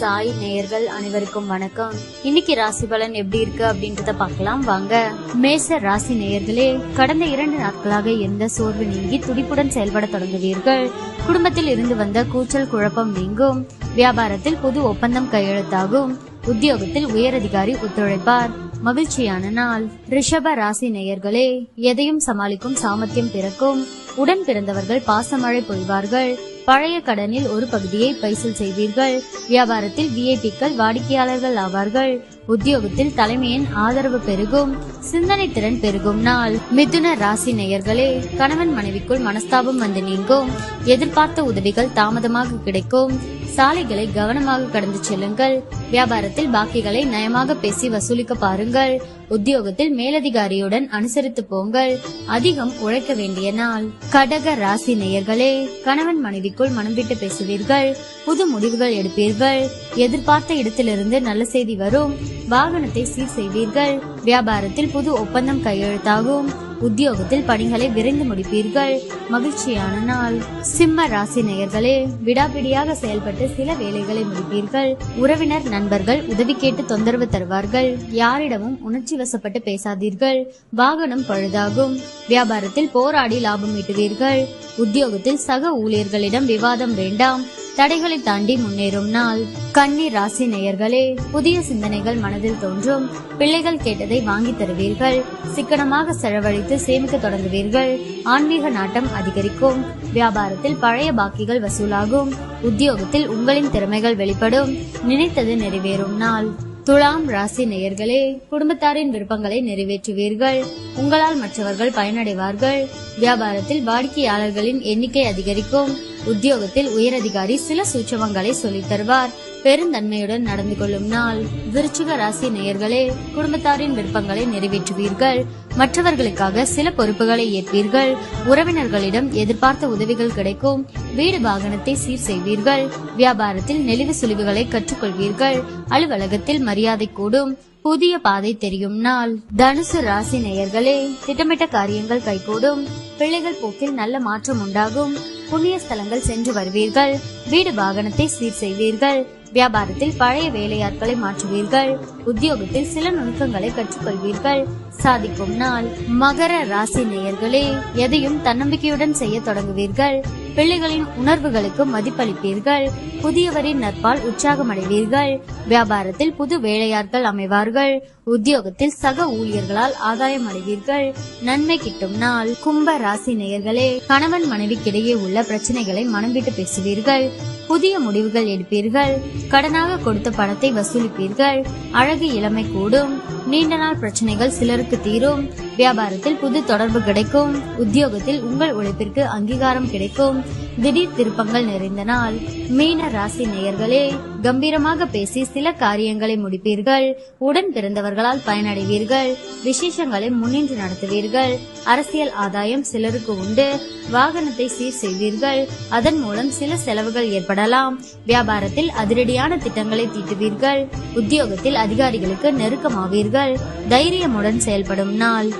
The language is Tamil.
சாய் நேயர்கள் அனைவருக்கும் வணக்கம். இன்னைக்கு ராசி பலன் எப்படி இருக்கு அப்படின்றத பார்க்கலாம் வாங்க. மேஷ ராசி நேயர்களே, கடந்த 2 நாட்களாக இருந்த சோர்வு நீங்கி துடிப்புடன் செயல்பட தொடங்குவீர்கள். குடும்பத்தில் இருந்து வந்த கூச்சல் குழப்பம் நீங்கும். வியாபாரத்தில் புது ஒப்பந்தம் கையெழுத்தாகும். உத்தியோகத்தில் உயரதிகாரி ஒத்துழைப்பார். மகிழ்ச்சியான நாள். ரிஷப ராசி நேயர்களே, எதையும் சமாளிக்கும் சாமர்த்தியம் பிறக்கும். உடன் பிறந்தவர்கள் பாசமழை பொழிவார்கள். பழைய கடனில் ஒரு பகுதியை பைசல் செய்வீர்கள். வியாபாரத்தில் விஐபிக்கள் வாடிக்கையாளர்கள் ஆவார்கள். உத்தியோகத்தில் தலைமையின் ஆதரவு பெருகும். சிந்தனை திறன் பெருகும் நாள். மிதுன ராசி நேயர்களே, கணவன் மனைவிக்குள் மனஸ்தாபம் வந்து நீங்கும். எதிர்பார்த்த உதவிகள் தாமதமாக கிடைக்கும். சாலைகளை கவனமாக கடந்து செல்லுங்கள். வியாபாரத்தில் பாக்கிகளை நயமாக பேசி வசூலிக்க பாருங்கள். உத்தியோகத்தில் மேலதிகாரியுடன் அனுசரித்து போங்கள். அதிகம் உழைக்க வேண்டிய நாள். கடக ராசி நேயர்களே, கணவன் மனைவிக்குள் மனம் விட்டு பேசுவீர்கள். புது முடிவுகள் எடுப்பீர்கள். எதிர்பார்த்த இடத்திலிருந்து நல்ல செய்தி வரும். வாகனத்தை சீர் செய்வீர்கள். வியாபாரத்தில் புது ஒப்பந்தம் கையெழுத்தாகும். உத்தியோகத்தில் பணிகளை விரைந்து முடிப்பீர்கள். மகிழ்ச்சியான நாள். சிம்ம ராசி நேயர்களே, விடாபிடியாக செயல்பட்டு சில வேலைகளை முடிப்பீர்கள். உறவினர் நண்பர்கள் உதவி கேட்டு தொந்தரவு தருவார்கள். யாரிடமும் உணர்ச்சி வசப்பட்டு பேசாதீர்கள். வாகனம் பழுதாகும். வியாபாரத்தில் போராடி லாபம் ஈட்டுவீர்கள். உத்தியோகத்தில் சக ஊழியர்களிடம் விவாதம் வேண்டாம். தடைகளை தாண்டி முன்னேறும் நாள். கன்னி ராசி நேயர்களே, புதிய சிந்தனைகள் மனதில் தோன்றும். பிள்ளைகள் கேட்டதை வாங்கி தருவீர்கள். சிக்கனமாக செலவழித்து சேமிக்க தொடங்குவீர்கள். ஆன்மீக நாட்டம் அதிகரிக்கும். வியாபாரத்தில் பழைய பாக்கிகள் வசூலாகும். உத்தியோகத்தில் உங்களின் திறமைகள் வெளிப்படும். நினைத்தது நிறைவேறும் நாள். துலாம் ராசி நேயர்களே, குடும்பத்தாரின் விருப்பங்களை நிறைவேற்றுவீர்கள். உங்களால் மற்றவர்கள் பயனடைவார்கள். வியாபாரத்தில் வாடிக்கையாளர்களின் எண்ணிக்கை அதிகரிக்கும். உத்தியோகத்தில் உயரதிகாரி சில சூட்சமங்களை சொல்லித் தருவார். பெருந்தன்மையுடன் நடந்து கொள்ளும் நாள். விருச்சிக ராசி நேயர்களே, குடும்பத்தாரின் விருப்பங்களை நிறைவேற்றுவீர்கள். மற்றவர்களுக்காக சில பொறுப்புகளை ஏற்பீர்கள். உறவினர்களிடம் எதிர்பார்த்த உதவிகள் கிடைக்கும். வீடு வாகனத்தை சீர் செய்வீர்கள். வியாபாரத்தில் நெளிவு சுழிவுகளை கற்றுக்கொள்வீர்கள். அலுவலகத்தில் மரியாதை கூடும். புதிய பாதை தெரியும் நாள். தனுசு ராசி நேயர்களே, திட்டமிட்ட காரியங்கள் கைகூடும். பிள்ளைகள் போக்கில் நல்ல மாற்றம் உண்டாகும். புண்ணிய ஸ்தலங்கள் சென்று வருவீர்கள். வீடு வாகனத்தை சீர் செய்வீர்கள். வியாபாரத்தில் பழைய வேலையாட்களை மாற்றுவீர்கள். உத்தியோகத்தில் சில நுணுக்கங்களை கற்றுக்கொள்வீர்கள். சாதிக்கும் நாள். மகர ராசி நேயர்களே, எதையும் தன்னம்பிக்கையுடன் செய்ய தொடங்குவீர்கள். பிள்ளைகளின் உணர்வுகளுக்கு மதிப்பளிப்பீர்கள். புதியவரின் நட்பால் உற்சாகமடைவீர்கள். வியாபாரத்தில் புது வேலையாட்கள் அமைவார்கள். உத்தியோகத்தில் சக ஊழியர்களால் ஆதாயம் அடைவீர்கள். நன்மை கிட்டும் நாள். கும்ப ராசி நேயர்களே, கணவன் மனைவிக்கிடையே உள்ள பிரச்சனைகளை மனம் விட்டு பேசுவீர்கள். புதிய முடிவுகள் எடுப்பீர்கள். கடனாக கொடுத்த பணத்தை வசூலிப்பீர்கள். அழகு இளமை கூடும். நீண்ட நாள் பிரச்சனைகள் சிலருக்கு தீரும். வியாபாரத்தில் புது தொடர்பு கிடைக்கும். உத்தியோகத்தில் உங்கள் உழைப்பிற்கு அங்கீகாரம் கிடைக்கும். திடீர் திருப்பங்கள் நிறைந்த நாள். மீன ராசி நேயர்களே, கம்பீரமாக பேசி சில காரியங்களை முடிப்பீர்கள். உடன் பிறந்தவர்களால் பயனடைவீர்கள். விசேஷங்களை முன்னின்று நடத்துவீர்கள். அரசியல் ஆதாயம் சிலருக்கு உண்டு. வாகனத்தை சீர் செய்வீர்கள். அதன் மூலம் சில செலவுகள் ஏற்படலாம். வியாபாரத்தில் அதிரடியான திட்டங்களை தீட்டுவீர்கள். உத்தியோகத்தில் அதிகாரிகளுக்கு நெருக்கமாவீர்கள். தைரியமுடன் செயல்படும் நாள்.